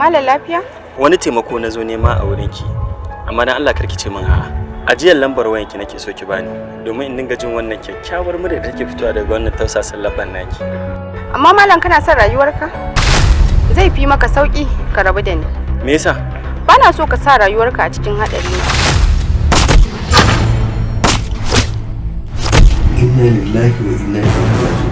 Malam lafiya? Wani taimako na zo nema a wurinki. Amma dan Allah karki ce min a'a. Ajiyar lambar wayanki nake so ki bani domin in dinga jin wannan kyakkyawar murya da take fitowa daga wannan tausasan labban naki. Amma malam kana son rayuwarka? Zai fi maka sauki ka rabu da ni. Me yasa? Bana so ka sa rayuwarka a cikin hadari. Inna lillahi wa inna ilaihi raji'un.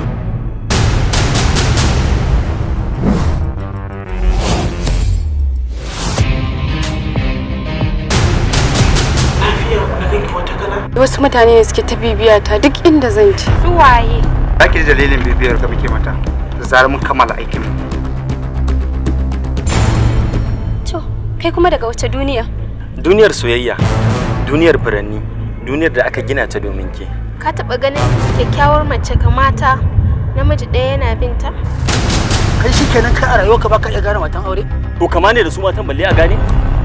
Wasu mutane ne suke ta bibiya ta duk inda zan ci. Su waye? Zaki ji dalilin bibiyar ka muke mata. Da zarar mun kammala aikin mu. To, kai kuma daga wace duniya? Duniyar soyayya, duniyar furanni, duniyar da aka gina ta domin ke. Ka taɓa ganin kyakkyawar mace kamata namiji ɗaya yana binta? Kai shikenan kai a rayuwarka baka iya gane matan aure? To kama ne da su matan balle a gane?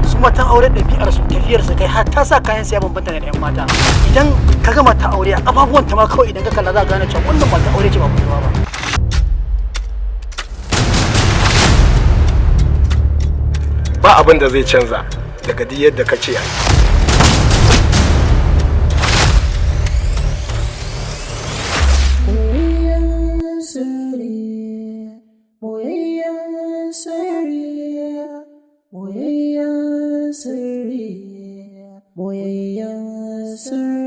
Su matan aure ɗabi'ar su tafiyar su kai har ta sa kayan siya bambanta da ƴan mata. Idan ka ga mata aure a ababuwan ta ma kawai idan ka kalla za ka gane cewa wannan mata aure ce ba kuma ba. Ba abin da zai canza daga duk yadda ka ce ai. Boyayyen sirri, boyayyen sirri.